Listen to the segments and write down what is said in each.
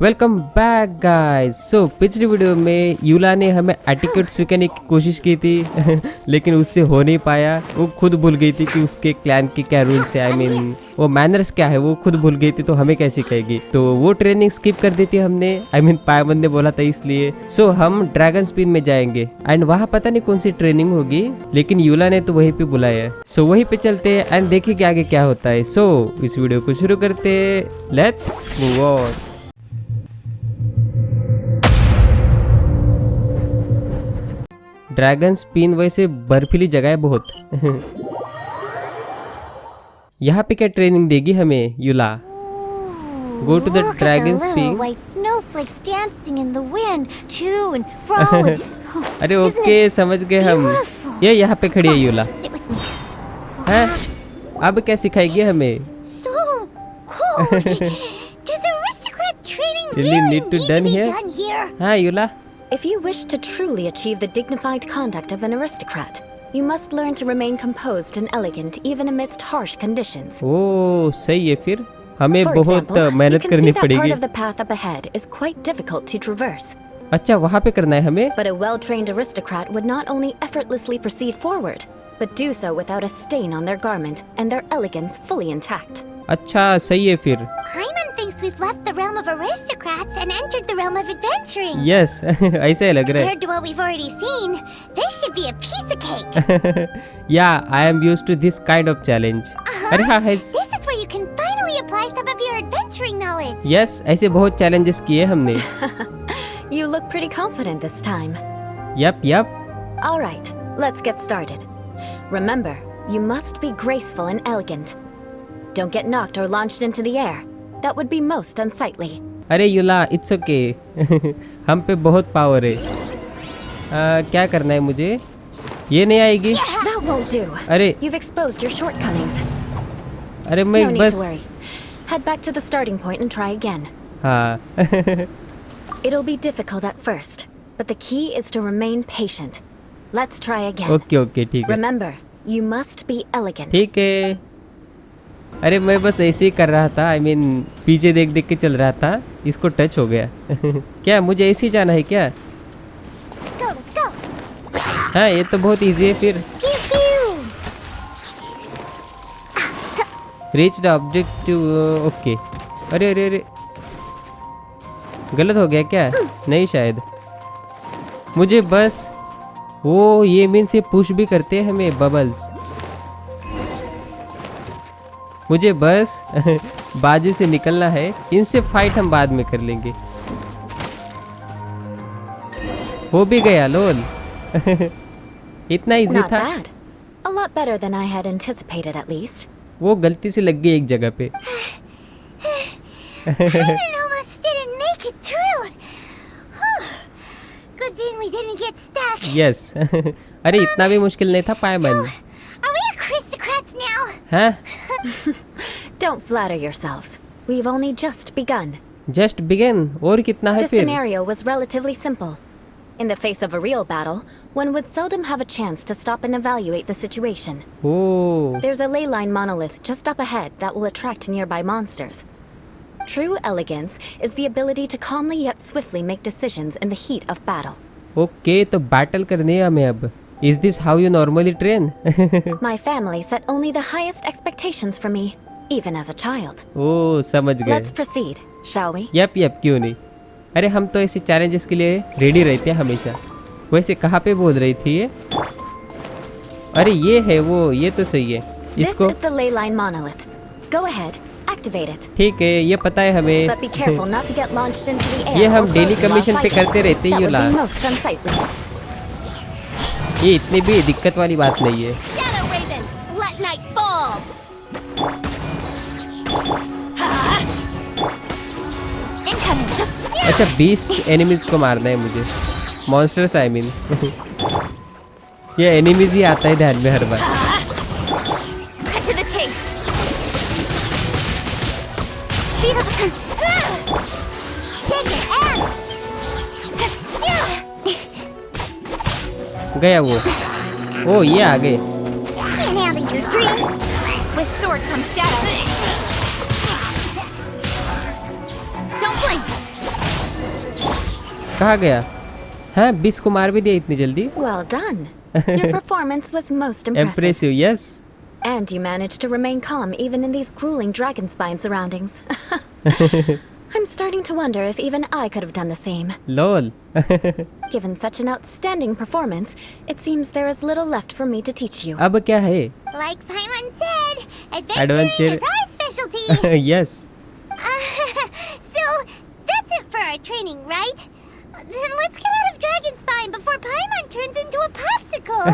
Welcome back guys. सो पिछली video में यूला ने हमें एटिकेट सिखाने की कोशिश की थी लेकिन उससे हो नहीं पाया। वो खुद भूल गई थी कि उसके क्लैन के क्या रूल्स है, आई मीन वो मैनर्स क्या है, वो खुद भूल गई थी, तो हमें कैसे सिखाएगी। तो वो ट्रेनिंग स्किप कर दी थी हमने, आई मीन पायमन ने बोला था इसलिए। सो हम ड्रैगन स्पिन में जाएंगे एंड वहाँ पता नहीं कौन सी ट्रेनिंग होगी, लेकिन यूला ने तो वहीं पे बुलाया है। सो वहीं पे चलते हैं एंड देखिए कि आगे क्या होता है। सो इस वीडियो को शुरू करते हैं, let's move on. Dragon spin वैसे बर्फीली जगह है बहुत। यहाँ पे क्या ट्रेनिंग देगी हमें Yula? Go to the dragon spin. अरे ओके, समझ गए हम। ये यहाँ पे खड़ी है यूला। हैं? अब क्या सिखाएगी हमें? Really need to done here? हाँ यूला। If you wish to truly achieve the dignified conduct of an aristocrat, you must learn to remain composed and elegant even amidst harsh conditions. ओह सही है, फिर हमें For बहुत example, मेहनत you can करनी see that part पड़ेगी। of the path up ahead is quite difficult to traverse. अच्छा वहाँ पे करना है हमें? But a well-trained aristocrat would not only effortlessly proceed forward, but do so without a stain on their garment and their elegance fully intact. अच्छा सही है फिर। Hyman thinks we've left the realm of aristocrats and entered the realm of adventuring. Yes ऐसा ही लग रहा है। Compared to what we've already seen, this should be a piece of cake. Yeah, I am used to this kind of challenge. अरे हाँ है। This is where you can finally apply some of your adventuring knowledge. Yes ऐसे बहुत challenges किए हमने। You look pretty confident this time. Yup. All right, let's get started. Remember, you must be graceful and elegant. Don't get knocked or launched into the air. That would be most unsightly. अरे यूला it's okay. हम पे बहुत power है। क्या करना है मुझे? ये नहीं आएगी। That won't do. अरे You've exposed your shortcomings. अरे मैं No need बस to worry. Head back to the starting point and try again. हाँ It'll be difficult at first, but the key is to remain patient. Let's try again. Okay ठीक है। Remember, you must be elegant. ठीक है। अरे मैं बस ऐसे ही कर रहा था, आई मीन पीछे देख के चल रहा था, इसको टच हो गया। क्या मुझे ऐसे ही जाना है क्या? Let's go. हाँ ये तो बहुत इजी है फिर। Pew pew. Reach the objective. Okay. अरे गलत हो गया क्या? नहीं शायद। मुझे बस वो ये मीन से पुश भी करते हैं हमें बबल्स। मुझे बस बाजू से निकलना है, इनसे फाइट हम बाद में कर लेंगे। हो भी गया लोल। इतना इजी Not था। bad. A lot better than I had anticipated, at least. वो गलती से लग गई एक जगह पे। Hyman almost didn't make it through. Whew. Good thing we didn't get stuck. Yes अरे इतना भी मुश्किल नहीं था पायमन। Are we aristocrats now? हाँ Don't flatter yourselves. We've only just begun. Just begin. और कितना है The फिर? scenario was relatively simple. In the face of a real battle, one would seldom have a chance to stop and evaluate the situation. Oh There's a ley line monolith just up ahead that will attract nearby monsters. True elegance is the ability to calmly yet swiftly make decisions in the heat of battle. Okay तो battle करने है हमें अब। Is this how you normally train? My family set only the highest expectations for me, even as a child. ओह समझ गए। Let's proceed, shall we? Yup क्यों नहीं। अरे हम तो ऐसे चैलेंजेस के लिए रेडी रहते हैं हमेशा। वैसे कहाँ पे बोल रही थी ये? अरे ये है वो, ये तो सही है। This इसको is the ley line monolith. Go ahead, activate it. ठीक है, ये पता है हमें। But be careful not to get launched into the air. ये or हम डेली frozen while कमीशन पे fighting. करते रहते हैं That would Yula. be most unsightly. ये इतनी भी दिक्कत वाली बात नहीं है। Shadow Raven, let night fall. Incoming. अच्छा 20 एनिमीज को मारना है मुझे। Monsters I mean. ये एनिमीज ही आता है ध्यान में हर बार। Cut to the chase. Speed up. Shake it and. गया वो। ओ ये आ गए। Can't handle your dream. With sword comes shadow. Don't blink. कहाँ गया? हाँ, 20 को मार भी दिया इतनी जल्दी। Well done. Your performance was most impressive. Impressive, yes. And you managed to remain calm even in these grueling dragon spine surroundings. I'm starting to wonder if even I could have done the same. Lol. Given such an outstanding performance, it seems there is little left for me to teach you. अब क्या है? Like Paimon said, adventure Adventure. is our specialty. Yes. So, that's it for our training, right? Then let's get out of Dragon Spine before Paimon turns into a popsicle.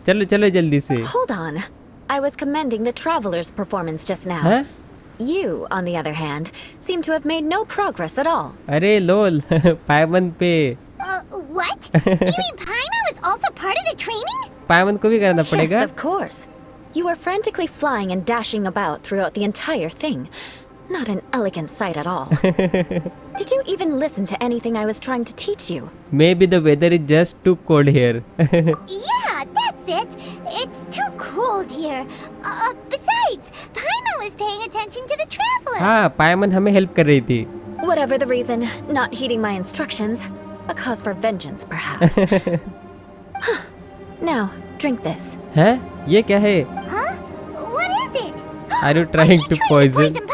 चलो चलो जल्दी से। Hold on. I was commending the traveler's performance just now. हाँ? You, on the other hand, seem to have made no progress at all. अरे लोल पायमन पे What? You mean Paimon was also part of the training? पायमन को भी करना Yes, पड़ेगा। of course. You were frantically flying and dashing about throughout the entire thing. Not an elegant sight at all. Did you even listen to anything I was trying to teach you? Maybe the weather is just too cold here. Yeah, that's it. It's too cold here. Besides, Paimon was paying attention to the traveler. हाँ, पायमन हमें help कर रही थी। Whatever the reason, not heeding my instructions, a cause for vengeance, perhaps. Now, drink this. हैं? ये क्या है? Huh? What is it? Are you trying to poison? Paimon?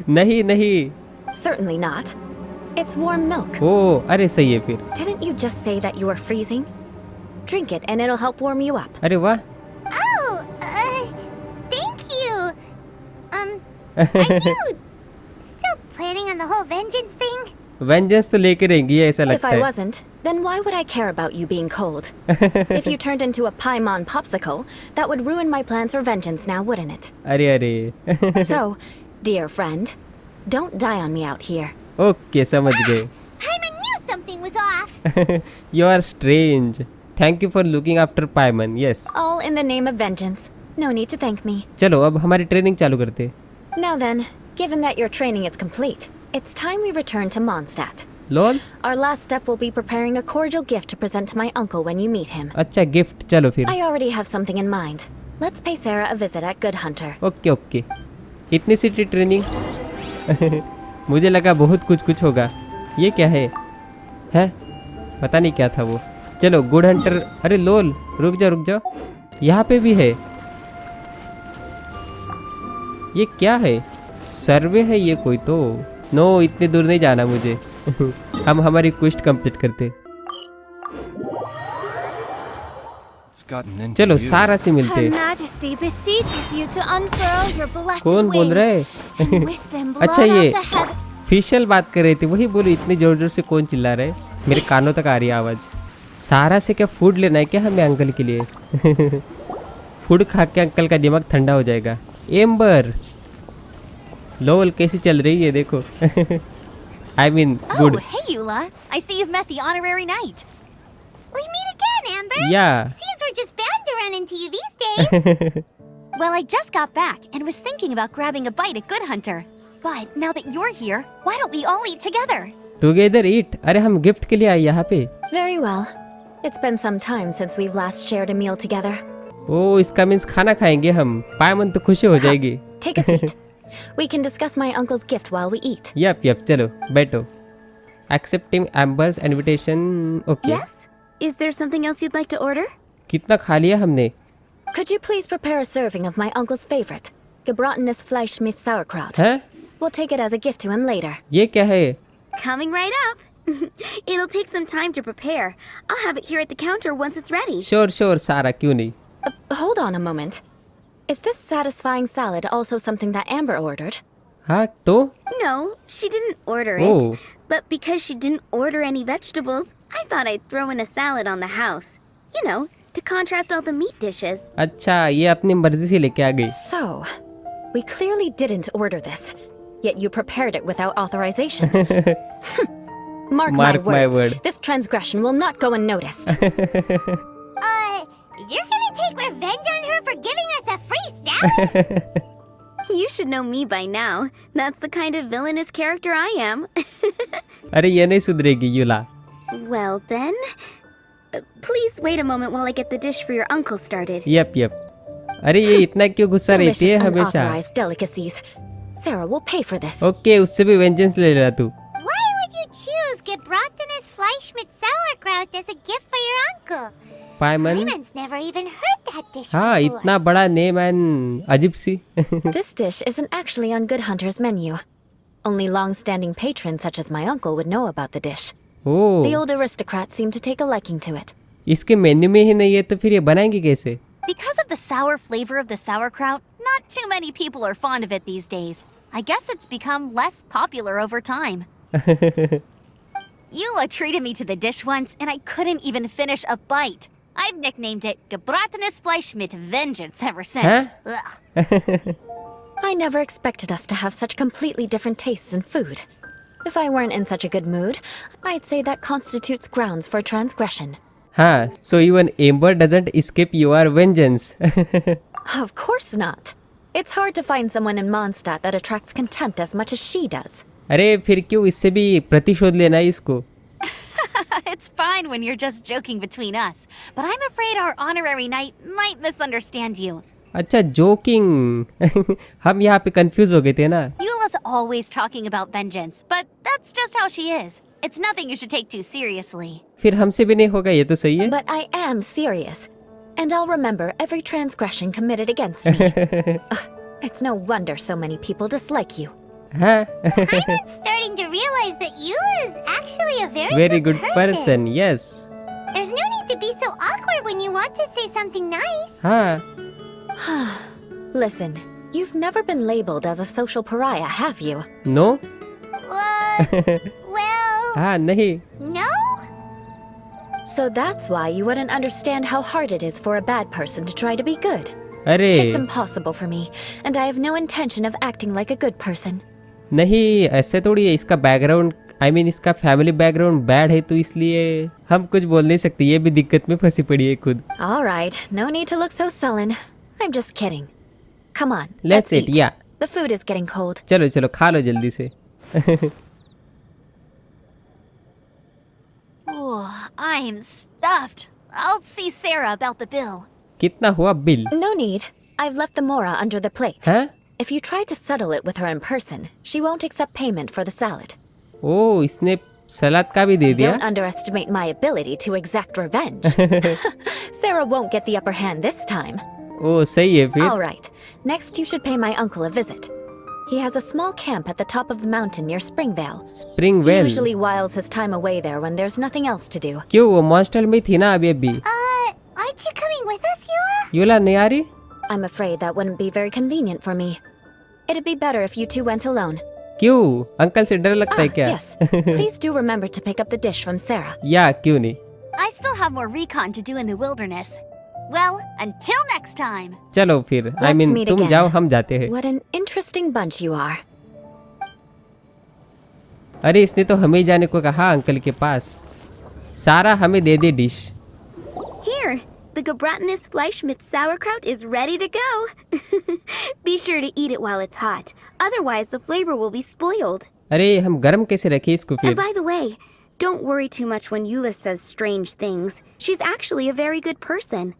नहीं नहीं। Certainly not. It's warm milk. ओ, अरे सही है फिर। Didn't you just say that you were freezing? Drink it and it'll help warm you up. अरे वाह। Oh, thank you. Are you still planning on the whole vengeance thing? Vengeance तो लेके रहेंगी ऐसा If लगता I है। wasn't, then why would I care about you being cold? If you turned into a Paimon popsicle, that would ruin my plans for vengeance now, wouldn't it? अरे अरे। So, dear friend, don't die on me out here. Okay समझ गए। Paimon knew something was off. You are strange. Thank you for looking after पायमन। Yes. All in the name of vengeance. No need to thank me. चलो अब हमारी training चालू करते। Now then, given that your training is complete, it's time we return to Mondstadt. Lol. Our last step will be preparing a cordial gift to present to my uncle when you meet him. अच्छा gift चलो फिर। I already have something in mind. Let's pay Sarah a visit at Good Hunter. Okay okay. इतनी सी training मुझे लगा बहुत कुछ होगा। ये क्या है? हैं? पता नहीं क्या था वो। चलो गुड हंटर। अरे लोल रुक जाओ। यहाँ पे भी है। ये क्या है? सर्वे है ये कोई तो। नो इतनी दूर नहीं जाना मुझे। हम हमारी क्वेस्ट कंप्लीट करते। चलो सारा से मिलते। Her Majesty beseeches you to unfurl your blessed कौन बोल रहा wings, है? and with them अच्छा blot ये out the heaven. फिशल बात कर रही थी, वही बोलो इतनी जोर जोर से कौन चिल्ला रहा है? मेरे कानों तक आ रही है आवाज। सारा से क्या फूड लेना है क्या हमें अंकल के लिए? फूड खा के अंकल का दिमाग ठंडा हो जाएगा। एम्बर लोल कैसी चल रही है देखो। I mean good. Oh, hey Eula. I see you've met the honorary knight. We meet again, Amber. Yeah. Seems we're just bound to run into you these days. Well, I just got back and was thinking about grabbing a bite at Good Hunter. But now that you're here, why don't we all eat together? Together eat? अरे हम gift के लिए आए यहाँ पे। Very well. It's been some time since we've last shared a meal together. ओ इसका means खाना खाएंगे हम। पायमन तो खुशी हो जाएगी। Take a seat. We can discuss my uncle's gift while we eat. Yup चलो बैठो। Accepting Amber's invitation. Okay. Yes? Is there something else you'd like to order? कितना खा लिया हमने? Could you please prepare a serving of my uncle's favorite, gebratenes Fleisch mit Sauerkraut? हैं? We'll take it as a gift to him later. ये क्या है? Coming right up. It'll take some time to prepare. I'll have it here at the counter once it's ready. Sure सारा क्यों नहीं? Hold on a moment. Is this satisfying salad also something that Amber ordered? हाँ तो? No, she didn't order Oh. it. But because she didn't order any vegetables, I thought I'd throw in a salad on the house. You know, to contrast all the meat dishes. अच्छा ये अपनी मर्जी से लेके आ गई। So, we clearly didn't order this, yet you prepared it without authorization. Mark my my words, word. this transgression will not go unnoticed. You're gonna take revenge on her for giving us a free salad? You should know me by now. That's the kind of villainous character I am. अरे ये नहीं सुधरेगी यूला। Well then, please wait a moment while I get the dish for your uncle started. Yup अरे ये इतना क्यों गुस्सा रहती है Delicious हमेशा? unauthorized delicacies. Sarah will pay for this. Okay उससे भी वेंजेंस ले लेना तू। Why would you choose sauerkraut as a gift for your uncle. पायमन Raymond's never even heard that dish हाँ before. इतना बड़ा नेम एंड अजीब सी This dish isn't actually on Good Hunter's menu. Only long-standing patrons such as my uncle would know about the dish. The oh old aristocrat seemed to take a liking to it. इसके menu में ही नहीं है तो फिर ये बनाएंगे कैसे? Because of the sour flavor of the sauerkraut, not too many people are fond of it these days. I guess it's become less popular over time. Eula treated me to the dish once, and I couldn't even finish a bite. I've nicknamed it Gebratenes Fleisch mit Vengeance ever since. Ugh. I never expected us to have such completely different tastes in food. If I weren't in such a good mood, I'd say that constitutes grounds for transgression. हाँ so even Amber doesn't escape your vengeance. Of course not. It's hard to find someone in Mondstadt that attracts contempt as much as she does. अरे फिर क्यों इससे भी प्रतिशोध लेना है इसको? It's fine when you're just joking between us, but I'm afraid our honorary knight might misunderstand you. अच्छा जोकिंग हम यहाँ पे कंफ्यूज हो गए थे ना. Eula's always talking about vengeance, but that's just how she is. It's nothing you should take too seriously. फिर हमसे भी नहीं होगा ये तो सही है. But I am serious. And I'll remember every transgression committed against me. Ugh, it's no wonder so many people dislike you. हाँ I'm starting to realize that Eula is actually a very good person. Yes. There's no need to be so awkward when you want to say something nice. हाँ Listen, you've never been labeled as a social pariah, have you? no Well, हाँ नहीं. no? So that's why you wouldn't understand how hard it is for a bad person to try to be good. अरे It's impossible for me, and I have no intention of acting like a good person. नहीं ऐसे थोड़ी है. इसका background इसका family background bad है तो इसलिए हम कुछ बोल नहीं सकते. ये भी दिक्कत में फंसी पड़ी है खुद. All right, no need to look so sullen. I'm just kidding. Come on, Let's eat, yeah. The food is getting cold. चलो चलो खा लो जल्दी से. Oh, I'm stuffed. I'll see Sarah about the bill. कितना हुआ bill? No need. I've left the mora under the plate. हाँ If you try to settle it with her in person, she won't accept payment for the salad. ओ इसने सलाद का भी दे दिया. Don't underestimate my ability to exact revenge. Sarah won't get the upper hand this time. ओ सही है फिर. All right. Next, you should pay my uncle a visit. He has a small camp at the top of the mountain near Springvale. He स्प्रिंगवेल. usually whiles his time away there when there's nothing else to do. क्यों वो monster में थी ना अभी अभी. Aren't you coming with us, Eula? यूला नहीं आ रही? I'm afraid that wouldn't be very convenient for me. It'd be better if you two went alone. क्यों अंकल से डर लगता है क्या? Yes. Please do remember to pick up the dish from Sarah. या क्यों नहीं. I still have more recon to do in the wilderness. Well, until next time. चलो फिर Let's meet तुम again. जाओ हम जाते हैं. What an interesting bunch you are. अरे इसने तो हमें जाने को कहा अंकल के पास. सारा हमें दे दे dish. Here, the Gebratenes Fleisch mit sauerkraut is ready to go. Be sure to eat it while it's hot, otherwise the flavor will be spoiled. अरे हम गरम कैसे रखें इसको And फिर? by the way, don't worry too much when Eula says strange things. She's actually a very good person.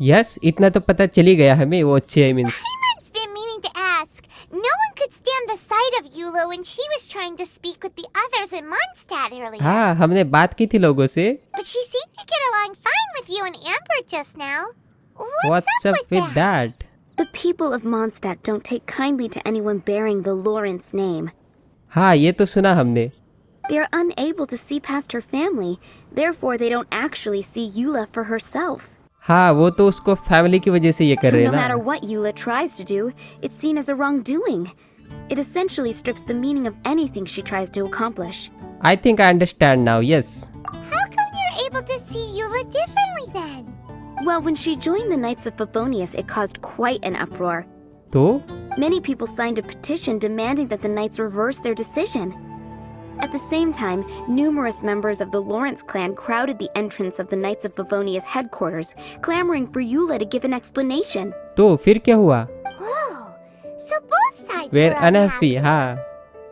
Yes इतना तो पता चली गया हमें वो अच्छे means. Raymond's been meaning to ask. No one could stand the sight of Eula when she was trying to speak with the others in Mondstadt earlier. हाँ हमने बात की थी लोगों से. But she seemed to get along fine with you and Amber just now. What's up with that? The people of Mondstadt don't take kindly to anyone bearing the Lawrence name. हाँ ये तो सुना हमने. They are unable to see past her family, therefore they don't actually see Eula for herself. हाँ वो तो उसको family की वजह से ये कर So रहे no हैं matter ना. what Eula tries to do, it's seen as a wrongdoing. It essentially strips the meaning of anything she tries to accomplish. I think I understand now. Yes. How come you're able to see Eula differently then? Well, when she joined the Knights of Favonius, it caused quite an uproar. तो Many people signed a petition demanding that the Knights reverse their decision. At the same time, numerous members of the Lawrence clan crowded the entrance of the Knights of Favonius headquarters, clamoring for Eula to give an explanation. तो फिर क्या हुआ? Whoa. So both sides We're were unhappy. unhappy. हाँ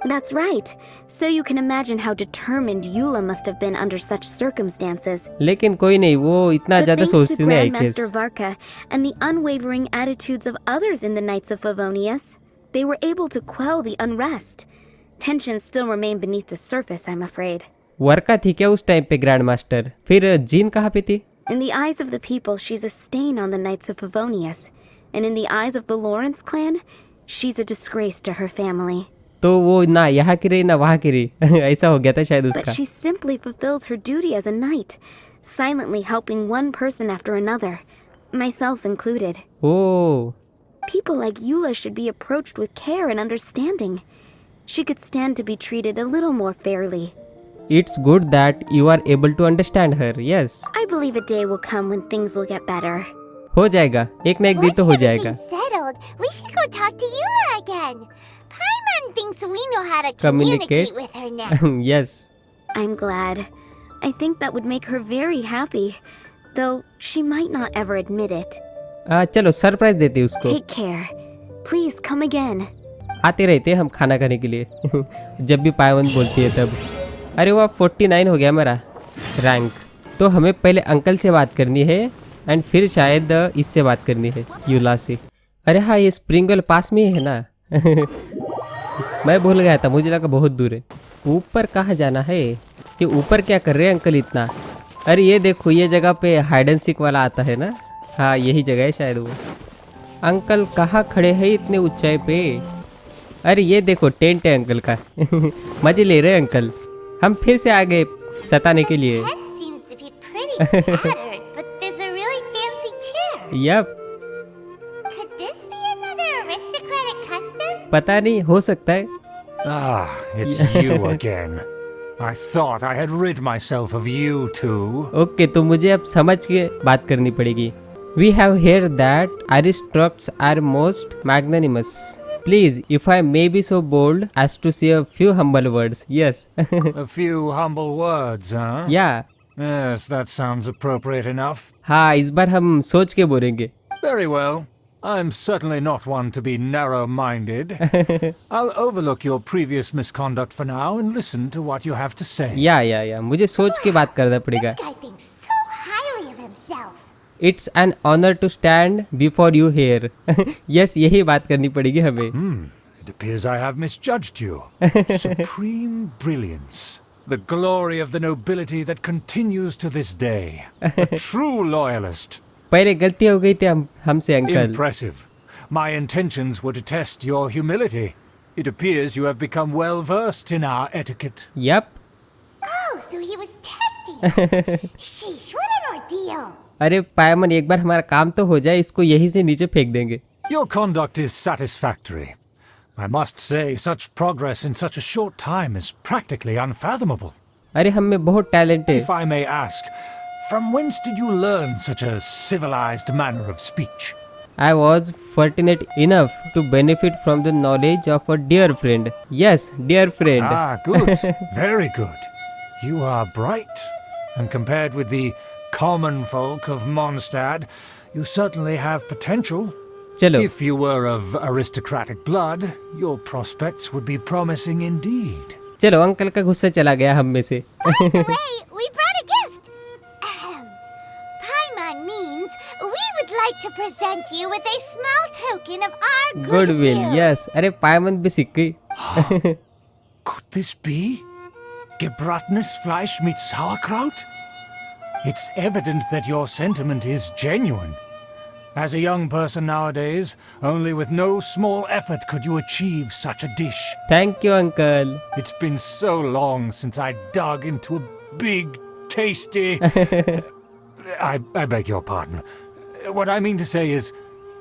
That's right. So you can imagine how determined Eula must have been under such circumstances. लेकिन कोई नहीं वो इतना But ज्यादा thanks to सोचती नहीं है Grandmaster case. Varka and the unwavering attitudes of others in the Knights of Favonius, they were able to quell the unrest. Tensions still remain beneath the surface, I'm afraid. वर्का थी क्या उस time पे grand master? फिर gene कहाँ पे थी? In the eyes of the people, she's a stain on the Knights of Favonius. And in the eyes of the Lawrence clan, she's a disgrace to her family. तो वो ना यहाँ की रही ना वहाँ की रही ऐसा हो गया था शायद But उसका. she simply fulfills her duty as a knight, silently helping one person after another, myself included. Oh, People like Eula should be approached with care and understanding. She could stand to be treated a little more fairly. it's good that you are able to understand her. Yes. I believe a day will come when things will get better. हो जाएगा, एक ना एक दिन Once तो हो जाएगा. everything's settled, we should go talk to Eula again. Paimon thinks we know how to Communicate. communicate with her now. Yes. I'm glad. I think that would make her very happy, though she might not ever admit it. चलो surprise देते उसको. Take care. Please come again. आते रहते हम खाना खाने के लिए जब भी पायवन बोलती है तब. अरे वो 49 हो गया मेरा रैंक. तो हमें पहले अंकल से बात करनी है एंड फिर शायद इससे बात करनी है यूला से. अरे हाँ ये स्प्रिंगल पास में ही है ना. मैं भूल गया था, मुझे लगा बहुत दूर है. ऊपर कहाँ जाना है? ये ऊपर क्या कर रहे हैं अंकल इतना? अरे ये देखो ये जगह पे हाइड एंड सीक वाला आता है ना. हाँ यही जगह है शायद वो. अंकल कहाँ खड़े हैं इतने ऊंचाई पे? अरे ये देखो टेंट है अंकल का. मजे ले रहे हैं अंकल. हम फिर से आ गए सताने के लिए. That seems to be pretty tattered, but there's a really fancy chair. Yup. Could this be another aristocratic custom? पता नहीं, हो सकता है. Ah, it's you again. I thought I had rid myself of you two. Okay तो मुझे अब समझ के बात करनी पड़ेगी. We have heard that aristocrats are most magnanimous. Please, if I may be so bold as to say a few humble words. Yes. A few humble words, huh? Yeah. Yes, that sounds appropriate enough. हाँ इस बार हम सोच के बोलेंगे. Very well. I'm certainly not one to be narrow-minded. I'll overlook your previous misconduct for now and listen to what you have to say. या मुझे सोच के बात करना पड़ेगा. This guy thinks so highly of himself. It's an honor to stand before you here. Yes, यही बात करनी पड़ेगी हमें. It appears I have misjudged you. Supreme brilliance. The glory of the nobility that continues to this day. A true loyalist. पहले गलती हो गई थी हमसे uncle. Impressive. My intentions were to test your humility. It appears you have become well versed in our etiquette. Yup. Oh, so he was testing us. Sheesh, what an ordeal. अरे पायमन एक बार हमारा काम तो हो जाए, इसको यहीं से नीचे फेंक देंगे. Your conduct is satisfactory. I must say, such progress in such a short time is practically unfathomable. अरे हम में बहुत टैलेंट है. If I may ask, from whence did you learn such a civilized manner of speech? I was fortunate enough to benefit from the knowledge of a dear friend. Yes, dear friend. Ah, good. Very good. You are bright. And compared with the common folk of Mondstadt, you certainly have potential. चलो. If you were of aristocratic blood, your prospects would be promising indeed. चलो uncle का गुस्सा चला गया हम में से. By the way, we brought a gift. Paimon means we would like to present you with a small token of our Goodwill. Yes. अरे पायमन भी सीख गई. Could this be? Gebratenes Fleisch mit Sauerkraut? It's evident that your sentiment is genuine. As a young person nowadays, only with no small effort could you achieve such a dish. Thank you uncle. It's been so long since I dug into a big, tasty... I beg your pardon. What I mean to say is,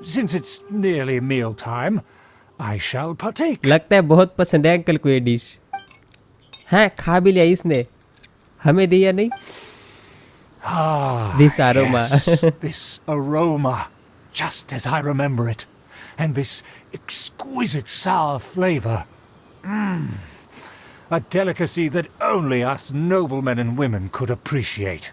since it's nearly mealtime, I shall partake. लगता है बहुत पसंद है uncle को ये dish. हाँ खा भी लिया इसने, हमें दिया नहीं. Ah, This aroma. yes, this aroma, just as I remember it, and this exquisite sour flavor. A delicacy that only us noblemen and women could appreciate.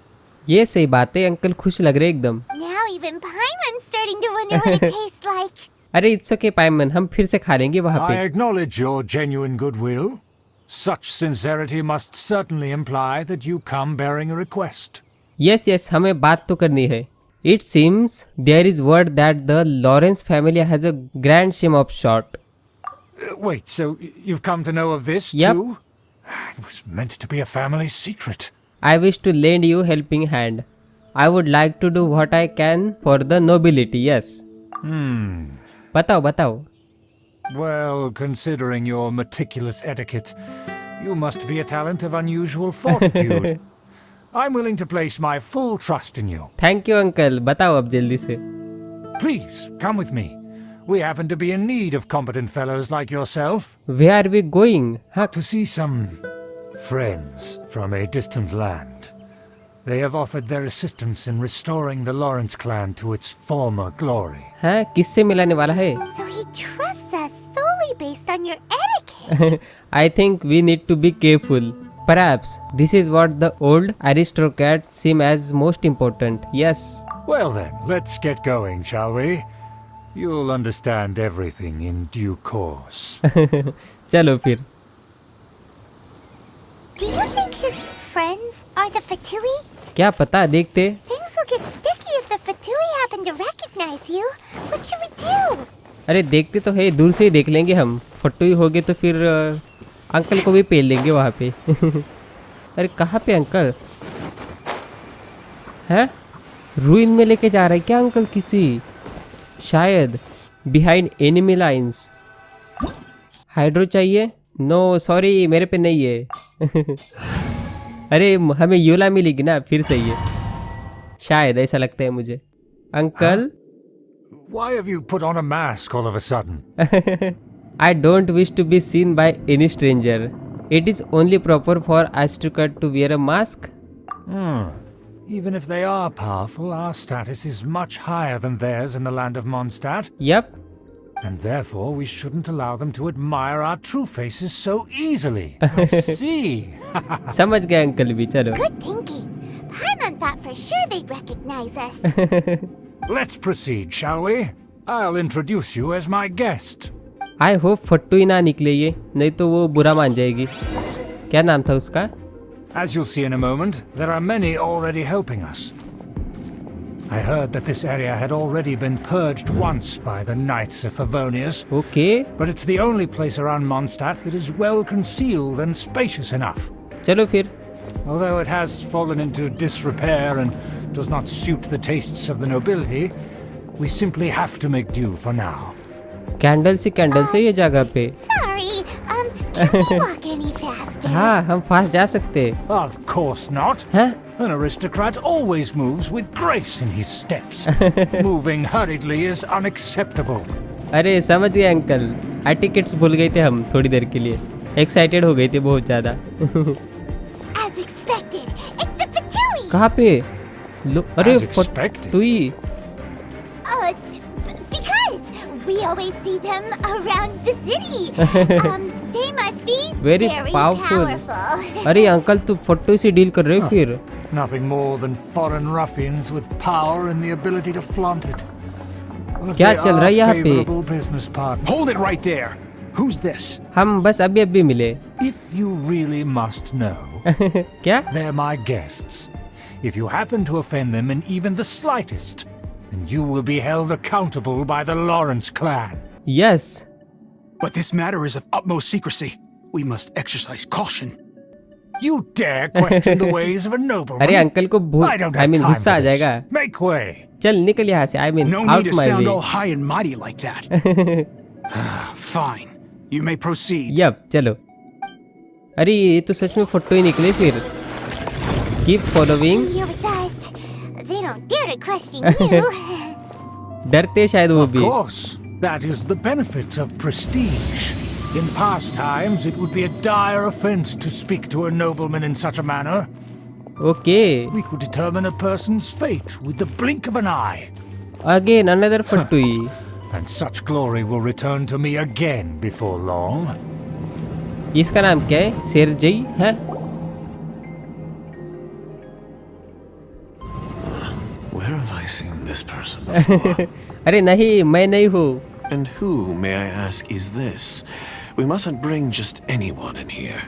ये सही बात है, अंकल खुश लग रहे एकदम. Now even Paimon's starting to wonder what it tastes like. अरे it's okay पायमन, हम फिर से खा लेंगे वहाँ I पे. acknowledge your genuine goodwill. Such sincerity must certainly imply that you come bearing a request. Yes हमें बात तो करनी है. It seems there is word that the Lawrence family has a grand scheme of short. Wait, so you've come to know of this Yep. too? It was meant to be a family secret. I wish to lend you helping hand. I would like to do what I can for the nobility. Yes. बताओ बताओ. Well, considering your meticulous etiquette, you must be a talent of unusual fortitude. I'm willing to place my full trust in you. Thank you uncle. बताओ अब जल्दी से. Please, come with me. We happen to be in need of competent fellows like yourself. Where are we going? हाँ. To see some friends from a distant land. They have offered their assistance in restoring the Lawrence clan to its former glory. हाँ किससे मिलाने वाला है? So he trusts us solely based on your etiquette. I think we need to be careful. Perhaps this is what the old aristocrats seem as most important. Yes. Well then, let's get going, shall we? You'll understand everything in due course. चलो फिर. Do you think his friends are the Fatui? क्या पता देखते. Things will get sticky if the Fatui happen to recognize you. What should we do? अरे देखते तो है, दूर से ही देख लेंगे हम. फट्टू हो गए तो फिर अंकल को भी पेल लेंगे वहाँ पे. अरे कहाँ पे अंकल हैं? रूइन में लेके जा रहा है क्या अंकल किसी? शायद बिहाइंड एनिमी लाइंस. हाइड्रो चाहिए? नो सॉरी मेरे पे नहीं है. अरे हमें यूला मिलेगी ना, फिर सही है. शायद ऐसा लगता है मुझे. Uncle Why have you put on a mask all of a sudden? I don't wish to be seen by any stranger. It is only proper for aristocrat to wear a mask. Even if they are powerful, our status is much higher than theirs in the land of Mondstadt. Yep. And therefore we shouldn't allow them to admire our true faces so easily. I see. समझ गए uncle भी. चलो. Good thinking. Paimon thought for sure they'd recognize us. Let's proceed, shall we? I'll introduce you as my guest. I hope फट्टू ही ना निकले ये, नहीं तो वो बुरा मान जाएगी. क्या नाम था उसका? As you'll see in a moment, there are many already helping us. I heard that this area had already been purged once by the Knights of Favonius. Okay. But it's the only place around Mondstadt that is well concealed and spacious enough. चलो फिर. Although it has fallen into disrepair and does not suit the tastes of the nobility, we simply have to make do for now. Candle से ये जगह पे. Sorry, can we walk any faster? हाँ हम fast जा सकते. Of course not. हैं? An aristocrat always moves with grace in his steps. Moving hurriedly is unacceptable. अरे समझ गए अंकल. टिकट्स भूल गए थे हम थोड़ी देर के लिए. एक्साइटेड हो गए थे बहुत ज़्यादा. As expected, it's the Fatui. कहाँ पे? लो अरे As expected. फट्टुई. Because we always see them around the city. They must be Very powerful. अरे अंकल तू फट्टू से डील कर रहे हो फिर. Nothing more than foreign ruffians with power and the ability to flaunt it. But क्या they चल रहा है are यहाँ पे? favorable business partners. Hold it right there. Who's this? हम बस अभी मिले. If you really must know, क्या? they're my guests. If you happen to offend them in even the slightest, then you will be held accountable by the Lawrence clan. Yes. But this matter is of utmost secrecy. We must exercise caution. You dare question the ways of a nobleman? अरे uncle को I don't have time गुस्सा आ for this. जाएगा. Make way. चल निकल यहाँ से. No need out to my sound way. all high and mighty like that. Fine. You may proceed. Yup चलो. अरे ये तो सच में फट्टू ही निकले फिर. Keep following. Here with us. They don't dare to question you. डरते शायद वो Of भी. course, that is the benefit of prestige. In past times, it would be a dire offense to speak to a nobleman in such a manner. Okay. We could determine a person's fate with the blink of an eye. Again another फट्टू he. And such glory will return to me again before long. इसका नाम क्या है? शेरजई है? Where have I seen this person before? अरे नहीं मैं नहीं हूँ. And who, may I ask, is this? We mustn't bring just anyone in here.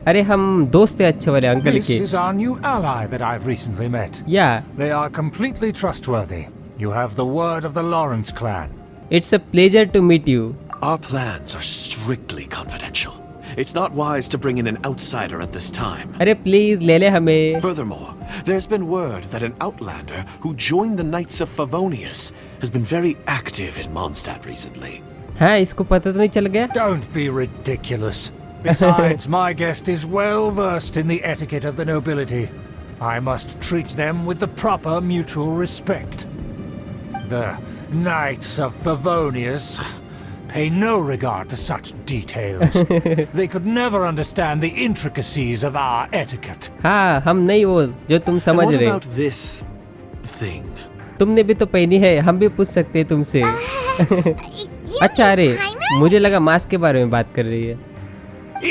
अरे हम दोस्त हैं अच्छे वाले अंकल This के. is our new ally that I've recently met. Yeah. They are completely trustworthy. You have the word of the Lawrence clan. It's a pleasure to meet you. Our plans are strictly confidential. It's not wise to bring in an outsider at this time. अरे please ले ले हमें. Furthermore, there's been word that an outlander who joined the Knights of Favonius has been very active in Mondstadt recently. हाँ इसको पता तो नहीं चल गया. Don't be ridiculous. Besides, my guest is well versed in the etiquette of the nobility. I must treat them with the proper mutual respect. The Knights of Favonius pay no regard to such details. They could never understand the intricacies of our etiquette. हाँ हम नहीं वो जो तुम And समझ what रहे. about this thing? तुमने भी तो पहनी है, हम भी पूछ सकते हैं तुमसे. अच्छा अरे मुझे लगा मास्क के बारे में बात कर रही है.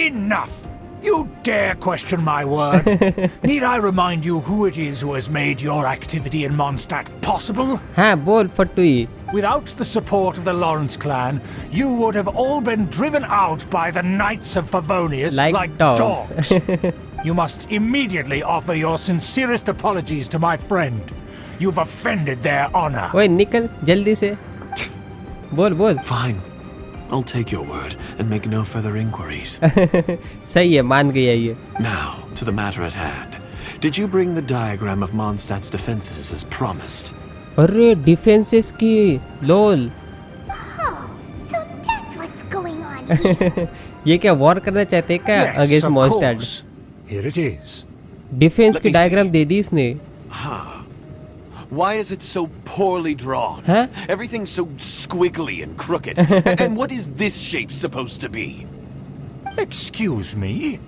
Enough! You dare question my word? Need I remind you who it is who has made your activity in Mondstadt possible? हाँ बोल फटुई. Without the support of the Lawrence clan, you would have all been driven out by the Knights of Favonius Like dogs. You must immediately offer your sincerest apologies to my friend. You've offended their honor. ओए निकल जल्दी से. बोल बोल. Fine. I'll take your word and make no further inquiries. सही है मान गया ये. Now, to the matter at hand. Did you bring the diagram of Mondstadt's defenses as promised? अरे डिफेंसेस की लोल. Oh, so that's what's going on here. ये क्या war करना चाहते हैं क्या Yes, against of मॉन्स्टैट? course. Here it is. Defence Let की me see. Diagram दे दी इसने. Huh. Why is it so poorly drawn? Huh? Everything's so squiggly and crooked. And what is this shape supposed to be? Excuse me?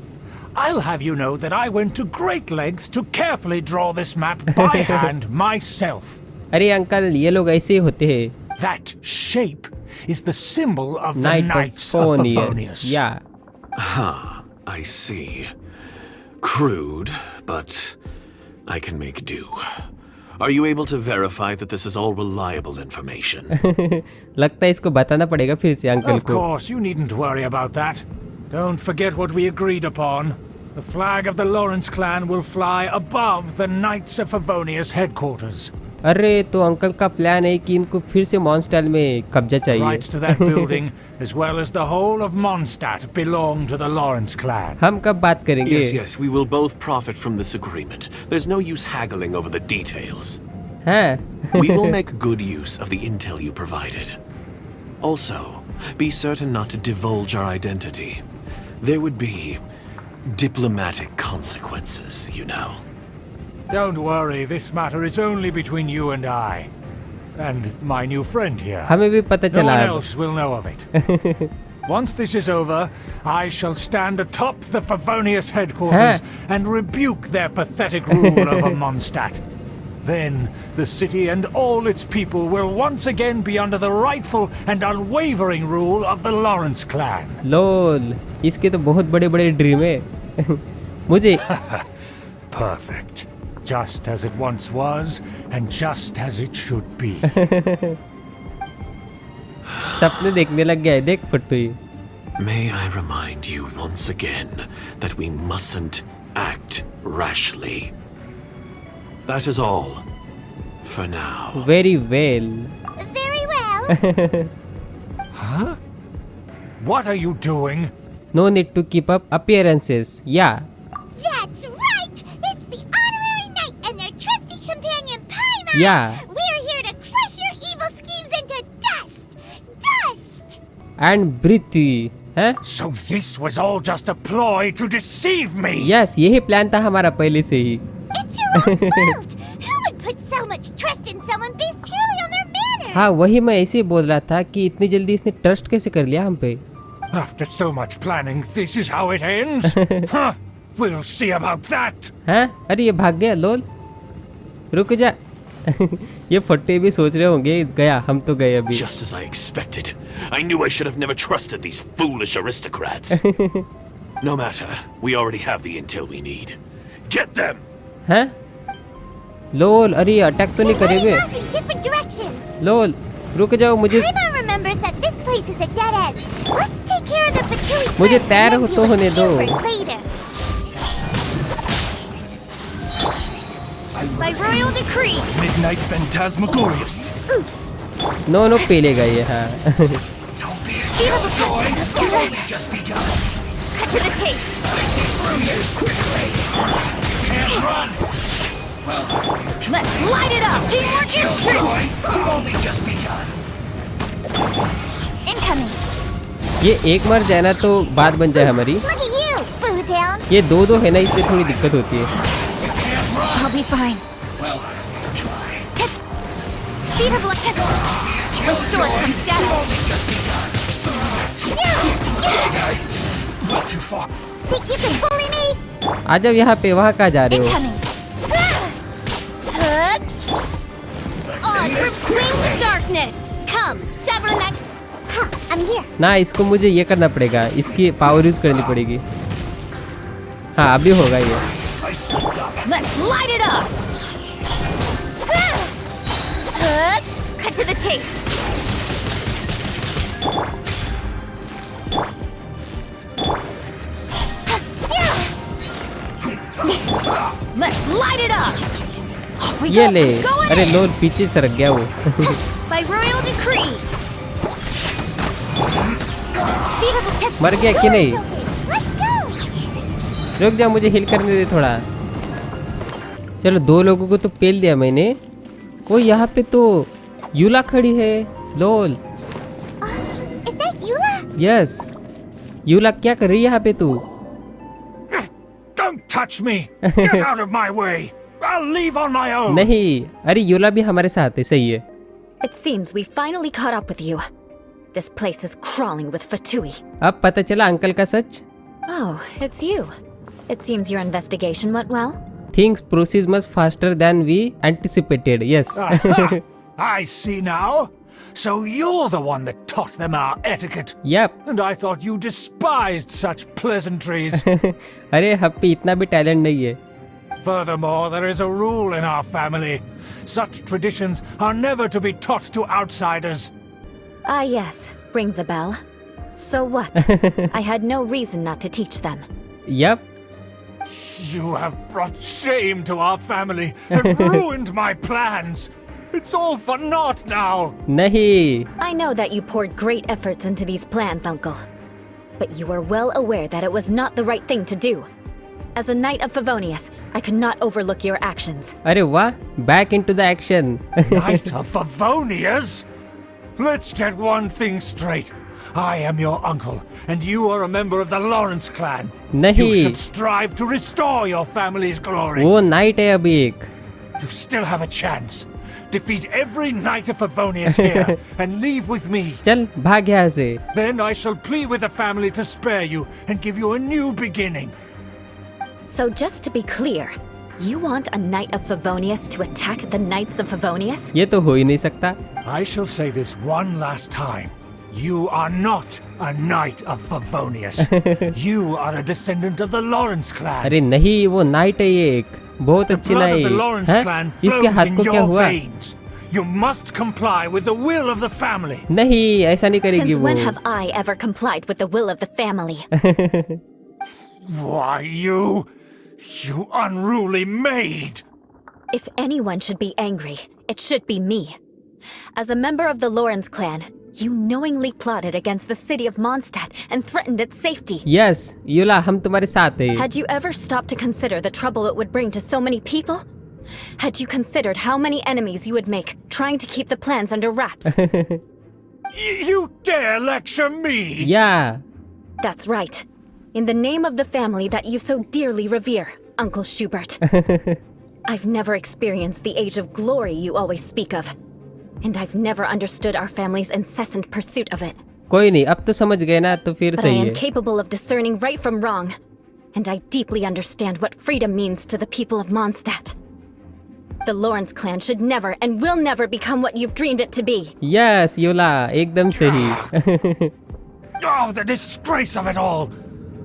I'll have you know that I went to great lengths to carefully draw this map by hand myself. अरे uncle ये लोग ऐसे ही होते हैं. That shape is the symbol of the Knight of Knights of Favonius. Favonius. Yeah. Huh. I see. Crude, but I can make do. Are you able to verify that this is all reliable information? लगता है इसको बताना पड़ेगा फिर से uncle Of को. course, you needn't worry about that. Don't forget what we agreed upon. The flag of the Lawrence clan will fly above the Knights of Favonius headquarters. अरे तो अंकल का प्लान है कि इनको फिर से मॉन्स्टैट में कब्जा चाहिए. Rights to that building, as well as the whole of Mondstadt, belong to the Lawrence clan. हम कब बात करेंगे? Yes, we will both profit from this agreement. There's no use haggling over the details. हाँ. We will make good use of the intel you provided. Also, be certain not to divulge our identity. There would be diplomatic consequences, you know. Don't worry, this matter is only between you and I. And my new friend here. हमें भी पता No चला one अब. else will know of it. Once this is over, I shall stand atop the Favonius headquarters and rebuke their pathetic rule over Mondstadt. Then the city and all its people will once again be under the rightful and unwavering rule of the Lawrence clan. लोल इसके तो बहुत बड़े बड़े dream है. मुझे Perfect. Just as it once was, and just as it should be. सपने देखने लग गया है देख फटुई. May I remind you once again that we mustn't act rashly. That is all. For now. Very well. Very well. Huh? What are you doing? No need to keep up appearances. Yeah. That's right. It's the honorary knight and their trusty companion Paimon. Yeah. We're here to crush your evil schemes into dust. Dust. And Briti. हैं? So this was all just a ploy to deceive me. Yes, यही plan था हमारा पहले से ही. It's your own fault. Who would put so much trust in someone based purely on their manners? हाँ वही मैं ऐसे ही बोल रहा था कि इतनी जल्दी इसने ट्रस्ट कैसे कर लिया हम पे. After so much planning, this is how it ends? Huh? We'll see about that. हैं? अरे ये भाग गया लोल. रुक जा. ये फट्टे भी सोच रहे होंगे गया हम तो गए अभी. Just as I expected. I knew I should have never trusted these foolish aristocrats. No matter. We already have the intel we need. Get them! हैं? लोल अरे अटैक तो नहीं करे Running bay. off in different directions. लोल रुक जाओ मुझे Paimon remembers that this place is a dead end. Let's take care of the Fatui मुझे first तैर and then तो deal होने with दो. Shieldred later. By royal decree, Midnight Phantasmagorious. No पेलेगा ये. हाँ. Don't be a killjoy. You've only just begun. Cut to the chase. Can't run! Let's light it up. Teamwork is Joy, we've only just begun. incoming. ये एक मर जाए ना तो बात बन जाए हमारी। Look at you, Boozound. ये दो है ना, इसलिए थोड़ी दिक्कत होती है। I'll be fine. Speed of electrical. The sword comes shadow. Not too far. Think you can bully me? आ जाओ यहाँ पे, वहाँ कहाँ जा रहे हो? Incoming. Onward, wings of darkness. Come, sever neck. Huh, I'm here. ना इसको मुझे ये करना पड़ेगा, इसकी पावर यूज करनी पड़ेगी। हाँ अभी होगा ये। I slipped up. Let's light it up. Cut to the chase. Let's light it up. Off we ये go. ले, Go अरे ahead. लो पीछे सरक गया वो। By royal decree. Speed of electrical. मर गया कि नहीं? Let's go. रुक जा, मुझे हिल करने दे थोड़ा। चलो दो लोगों को तो पेल दिया मैंने। वो यहाँ पे तो यूला खड़ी है। लोल। Is that Eula? यस, यूला क्या कर रही है यहाँ पे तू? Don't touch me! Get out of my way! I'll leave on my own! नहीं, अरे यूला भी हमारे साथ है, सही है। It seems we finally caught up with you. This place is crawling with Fatui. अब पता चला अंकल का सच। Oh, it's you. It seems your investigation went well. Things proceed much faster than we anticipated. Yes. Aha! I see now. So you're the one that taught them our etiquette. Yep. And I thought you despised such pleasantries. अरे हम पे इतना भी talent नहीं है। Furthermore, there is a rule in our family. Such traditions are never to be taught to outsiders. Ah, yes. Rings a bell. So what? I had no reason not to teach them. Yep. You have brought shame to our family and ruined my plans. It's all for naught now. नहीं। I know that you poured great efforts into these plans, Uncle. But you were well aware that it was not the right thing to do. As a Knight of Favonius, I could not overlook your actions. अरे वाह, back into the action. Knight of Favonius? Let's get one thing straight. I am your uncle, and you are a member of the Lawrence clan. नहीं। You should strive to restore your family's glory. वो night है अभी एक। You still have a chance. Defeat every Knight of Favonius here and leave with me. चल भाग यहाँ से। Then I shall plead with the family to spare you and give you a new beginning. So just to be clear, you want a Knight of Favonius to attack the Knights of Favonius? ये तो हो ही नहीं सकता। I shall say this one last time. You are not a Knight of Favonius. You are a descendant of the Lawrence clan. अरे नहीं, वो night है ये एक। बहुत The अच्छी blood of night the Lawrence है। clan इसके flows हाथ in को क्या your हुआ? veins. You must comply with the will of the family. नहीं, ऐसा नहीं करेगी Since वो। when have I ever complied with the will of the family? Why, you unruly maid! If anyone should be angry, it should be me. As a member of the Lawrence clan, you knowingly plotted against the city of Mondstadt and threatened its safety. Yes Yula, हम तुम्हारे साथ हैं। Had you ever stopped to consider the trouble it would bring to so many people? Had you considered how many enemies you would make trying to keep the plans under wraps? You dare lecture me? Yeah. That's right. In the name of the family that you so dearly revere, Uncle Schubert. I've never experienced the age of glory you always speak of. And I've never understood our family's incessant pursuit of it. कोई नहीं, अब तो समझ गए ना, तो फिर But I सही am है। capable of discerning right from wrong. And I deeply understand what freedom means to the people of Mondstadt. The Lawrence clan should never and will never become what you've dreamed it to be. Yes Yula, एकदम सही। Oh, the disgrace of it all!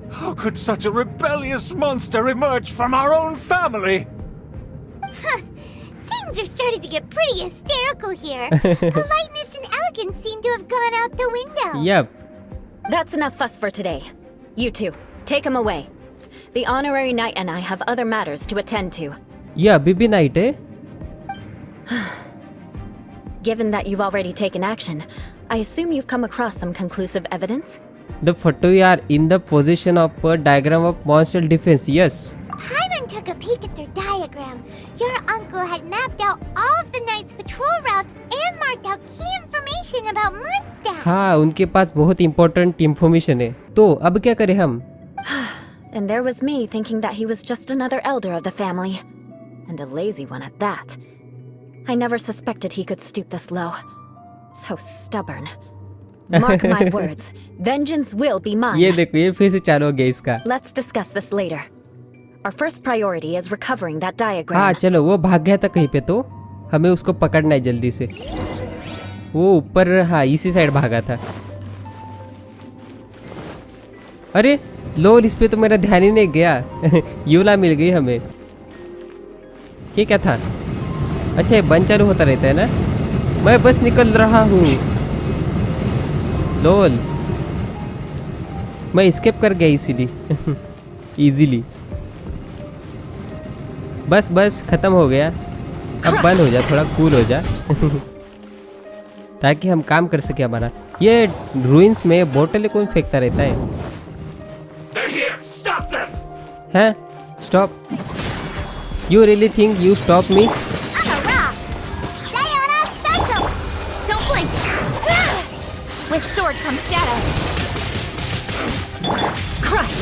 How could such a rebellious monster emerge from our own family? Things are starting to get pretty hysterical here. Politeness and elegance seem to have gone out the window. Yep. That's enough fuss for today. You two, take him away. The honorary knight and I have other matters to attend to. ये अभी भी night है? Given that you've already taken action, I assume you've come across some conclusive evidence? The photo are in the position of a diagram of monster defense. Yes. Paimon took a peek at their diagram. Your uncle had mapped out all of the Knight's patrol routes and marked out key information about Mondstadt. हाँ, उनके पास बहुत important information है. तो अब क्या करें हम? And there was me thinking that he was just another elder of the family. And a lazy one at that. I never suspected he could stoop this low. So stubborn. Mark my words, vengeance will be mine. ये देखो, ये फिर से चालू हो गया इसका. Let's discuss this later. Our first priority is recovering that diagram. हाँ चलो, वो भाग गया था कहीं पे, तो हमें उसको पकड़ना है जल्दी से. वो ऊपर, हाँ इसी साइड भागा था. अरे लोल, इस पे तो मेरा ध्यान ही नहीं गया. यूला मिल गई हमें. ये क्या था? अच्छा, ये बंद चालू होता रहता है ना. मैं बस निकल रहा हूँ. लोल, मैं एस्केप कर गया इसीलिए. इजीली. बस बस खत्म हो गया. अब बंद हो जा, थोड़ा कूल हो जा. ताकि हम काम कर सके हमारा. ये रूइंस में बोतलें कौन फेंकता रहता है? हैं? Stop. You really think you stop me? Don't blink! With sword comes shadow. Crush!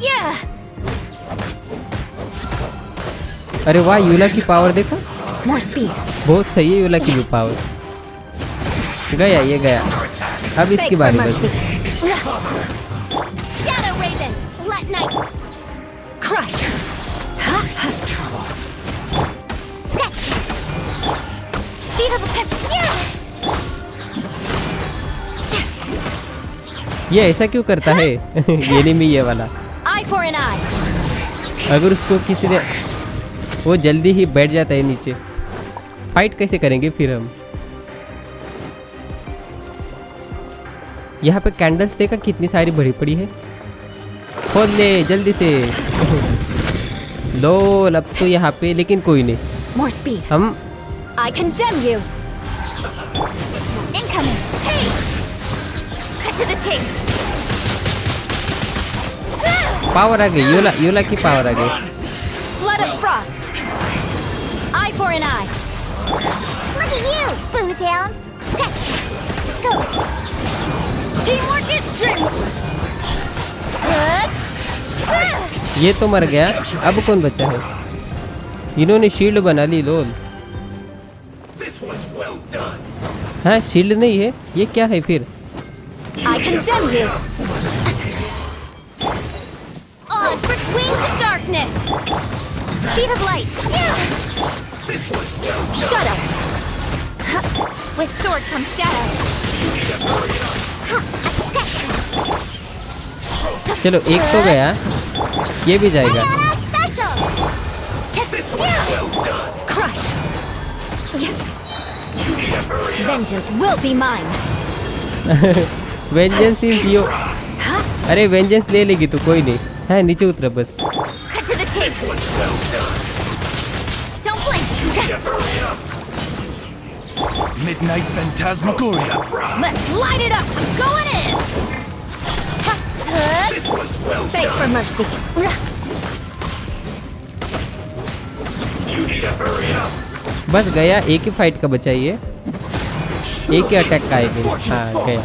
Yeah! अरे वाह, यूला की पावर देखो. More speed. बहुत सही है यूला की भी पावर. गया, ये गया. अब इसकी बारी बस. Shadow Raven! Let night! Crush! Scratch! Speed of a pep! Yeah! ये ऐसा क्यों करता है? ये नहीं, मैं ये वाला. Eye for an eye. अगर उसको किसी ने, वो जल्दी ही बैठ जाता है नीचे. फाइट कैसे करेंगे फिर हम? यहाँ पे कैंडल्स देखा कितनी सारी भरी पड़ी है. खोल ले जल्दी से. लोल, अब तो यहाँ पे, लेकिन कोई नहीं. More speed. हम I condemn you. Incoming! Hey! Cut to the chase! Power आ गई. यूला, यूला की पावर आ गई. Flood of frost. Eye for an eye. Look at you, Boozehound. Scratch. Let's go. Teamwork is strength. ये तो मर गया. अब कौन बचा है? इन्होंने शील्ड बना ली. लोल, हाँ शील्ड नहीं है. ये क्या है फिर? I condemn you. Odds for wings of darkness! Speed of light! Shut up. With sword comes shadow. Scratch! चलो, एक तो गया. ये भी जाएगा. Crush. Vengeance will be mine. Vengeance is यो. अरे वेंजेंस ले लेगी तो कोई नहीं. है, नीचे उतर बस. Cut to the chase! Don't blink! Midnight Phantasmagoria. Let's light it up. Going in. Beg for mercy. बस गया. एक ही फाइट का बचा ये. एक ही अटैक का आएगा. हाँ गया.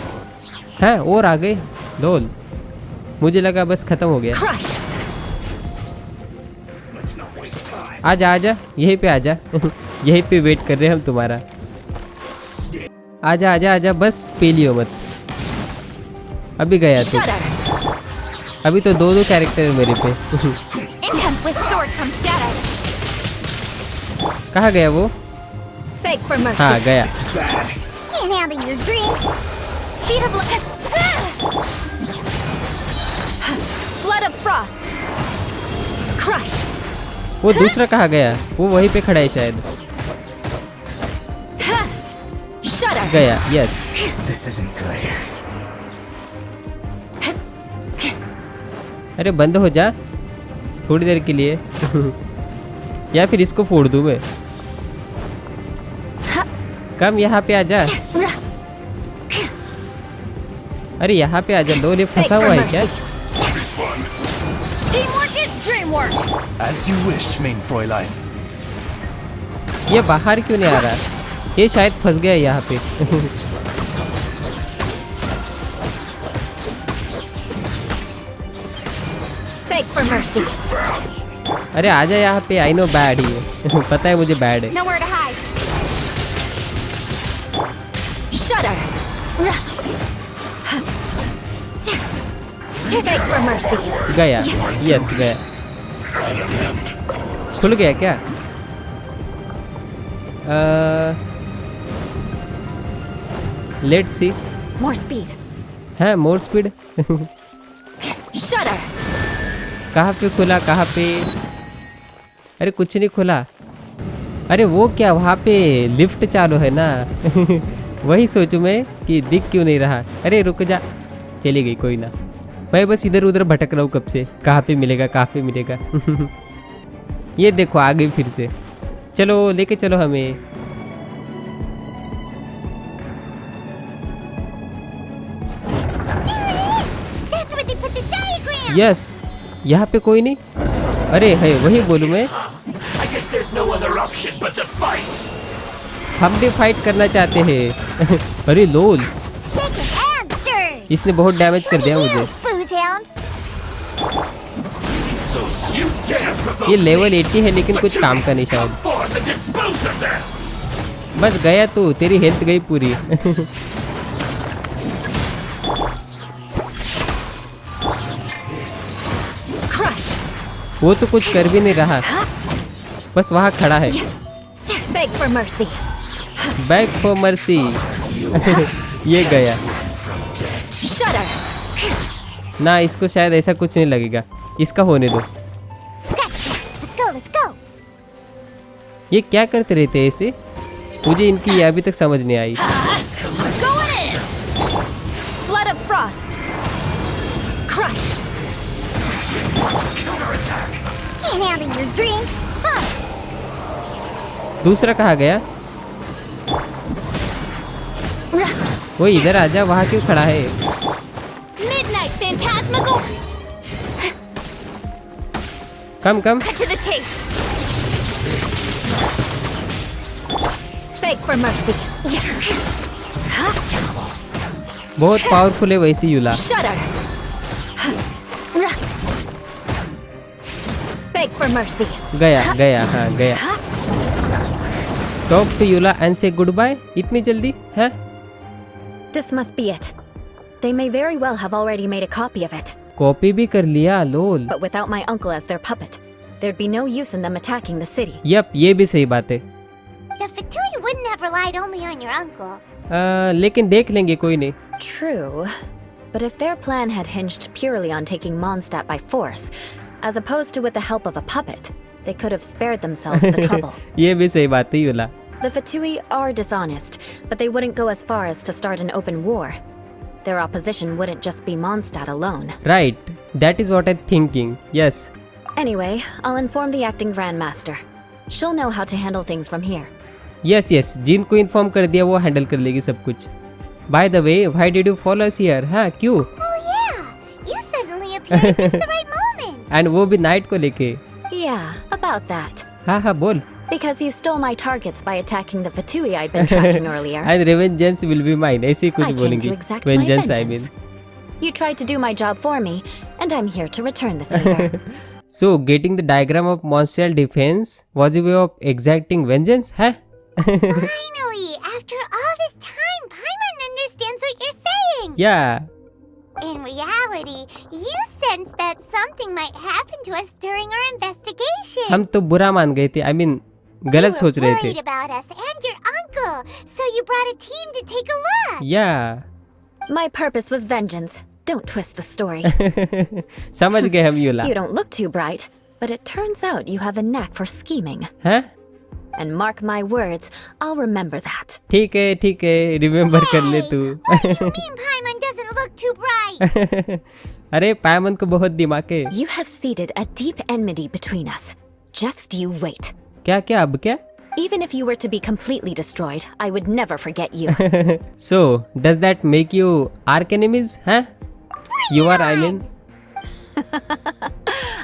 हाँ, और आ गए. लोल, मुझे लगा बस खत्म हो गया. Crush. आजा आजा, यहीं पे आजा. यहीं पे वेट कर रहे हैं हम तुम्हारा. आजा आजा आजा, बस पेलियो मत. अभी गया तो. Shudder. अभी तो दो दो कैरेक्टर है मेरे पे. Income with sword comes shadow. कहाँ गया वो? Beg for mercy. हाँ गया. Can't handle your drink. Speed of light! Flood of frost. Crush. वो दूसरा कहाँ गया? वो वहीं पे खड़ा है शायद. Shudder. गया. यस. This isn't good. अरे बंद हो जा थोड़ी देर के लिए. या फिर इसको फोड़ दूं मैं. कम यहाँ पे आ जा. अरे यहाँ पे आजा लोल, ये फंसा हुआ है क्या? Teamwork is dreamwork. As you wish, main Fräulein. ये बाहर क्यों नहीं आ रहा? ये शायद फंस गया है यहाँ पे। Beg for mercy. अरे आजा यहाँ पे, आई नो बैड ही है। पता है मुझे बैड है। Nowhere to hide. Shudder. Beg for mercy. गया, यस गया। खुल गया क्या? Let's see. More speed. है मोर स्पीड। Shudder. कहाँ पे खुला, कहाँ पे? अरे कुछ नहीं खुला। अरे वो क्या, वहाँ पे लिफ्ट चालू है ना। वही सोचूं मैं कि दिख क्यों नहीं रहा। अरे रुक जा, चली गई, कोई ना। मैं बस इधर उधर भटक रहा हूँ कब से, कहाँ पे मिलेगा कहाँ पे मिलेगा। ये देखो आ गई फिर से। चलो लेके चलो हमें। That's where they put the diagram. Yes, यहाँ पे कोई नहीं। अरे है, वही बोलूँ मैं। I guess there's no other option but to fight. हम भी फाइट करना चाहते हैं। अरे लोल, Shaken and stirred. इसने बहुत डैमेज कर दिया मुझे। Booze hound. So you dare provoke ये लेवल 80 है लेकिन कुछ काम का नहीं शायद। forth and dispose of them. बस गया तू, तेरी हेल्थ गई पूरी। Crush. वो तो कुछ कर भी नहीं रहा, बस वहाँ खड़ा है। Beg for mercy. Back for mercy. ये गया Shudder. ना, इसको शायद ऐसा कुछ नहीं लगेगा, इसका होने दो। Scratch. Let's go. Let's go. ये क्या करते रहते हैं ऐसे? मुझे इनकी ये अभी तक समझ नहीं आई। Go in. Flood of frost. Crush. Can't handle your drink. Huh. दूसरा कहाँ गया? वो इधर आजा, वहाँ क्यों खड़ा है? Midnight Phantasmagorics. Come come. Cut to the chase. Beg for mercy. बहुत पावरफुल है वैसी यूला। Shudder. Beg for mercy. गया गया, हाँ गया। टॉक टू यूला एंड से गुड बाय। इतनी जल्दी है? This must be it. They may very well have already made a copy of it. Copy भी कर लिया, लोल। But without my uncle as their puppet, there'd be no use in them attacking the city. Yup, ये भी सही बात है। The Fatui wouldn't have relied only on your uncle. लेकिन देख लेंगे, कोई नहीं। True. But if their plan had hinged purely on taking Mondstadt by force, as opposed to with the help of a puppet, they could have spared themselves the trouble. ये भी सही बात है यूला। The Fatui are dishonest, but they wouldn't go as far as to start an open war. Their opposition wouldn't just be Mondstadt alone. Right, that is what I'm thinking. Yes. Anyway, I'll inform the acting Grandmaster. She'll know how to handle things from here. Yes, yes. जिन को inform कर दिया वो handle कर लेगी सब कुछ। By the way, why did you follow us here? हाँ, क्यों? Oh yeah. You suddenly appeared at just the right moment. And वो भी नाइट को लेके। Yeah, about that. हाँ हाँ बोल। Because you stole my targets by attacking the Fatui I'd been tracking earlier. And revengeance will be mine. ऐसे ही I कुछ came बोलेंगी। to exact my Vengeance, I vengeance. mean. You tried to do my job for me, and I'm here to return the favor. So, getting the diagram of monstrous defense was a way of exacting vengeance, huh? Finally, after all this time, Paimon understands what you're saying. Yeah. In reality, you sensed that something might happen to us during our investigation. हम तो बुरा मान गए थे। I mean, गलत You सोच were रहे थे। worried about us and your uncle, so you brought a team to take a look. Yeah. My purpose was vengeance. Don't twist the story. समझ गए हम यूला। You don't look too bright, but it turns out you have a knack for scheming. हैं? And mark my words, I'll remember that. ठीक है, remember कर ले तू। What do you mean Paimon doesn't look too bright? अरे पायमन को बहुत दिमाग है। You have seeded a deep enmity between us. Just you wait. क्या क्या अब क्या? Even if you were to be completely destroyed, I would never forget you. So, does that make you arch enemies, huh? You are, I mean.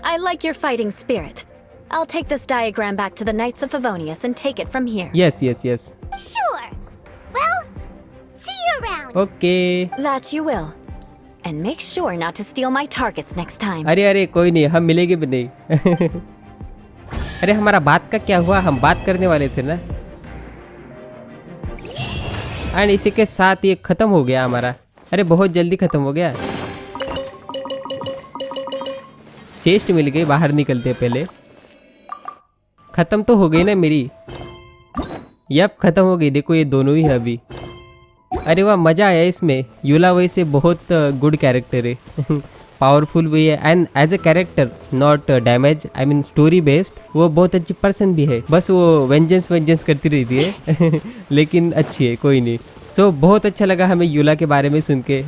I like your fighting spirit. I'll take this diagram back to the Knights of Favonius and take it from here. Yes, yes, yes. Sure. Well, see you around. Okay. That you will. And make sure not to steal my targets next time. अरे अरे कोई नहीं, हम मिलेंगे भी नहीं. अरे हमारा बात का क्या हुआ, हम बात करने वाले थे ना. एंड इसी के साथ ये खत्म हो गया हमारा. अरे बहुत जल्दी खत्म हो गया. चेस्ट मिल गई, बाहर निकलते पहले. खत्म तो हो गई ना मेरी. यप खत्म हो गई. देखो ये दोनों ही है अभी. अरे वाह मज़ा आया इसमें. यूला वैसे बहुत गुड कैरेक्टर है. पावरफुल भी है and as a character not damage, I mean story based. वो बहुत अच्छी पर्सन भी है. बस वो वेंजेंस करती रहती है. लेकिन अच्छी है, कोई नहीं. सो बहुत अच्छा लगा हमें यूला के बारे में सुन के.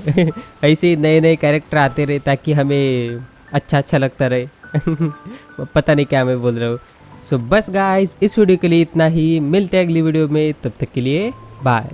ऐसे ही नए नए कैरेक्टर आते रहे ताकि हमें अच्छा लगता रहे. पता नहीं क्या मैं बोल रहा हूँ. सो बस गाइस इस वीडियो के लिए इतना ही. मिलते हैं अगली वीडियो में, तब तक के लिए बाय.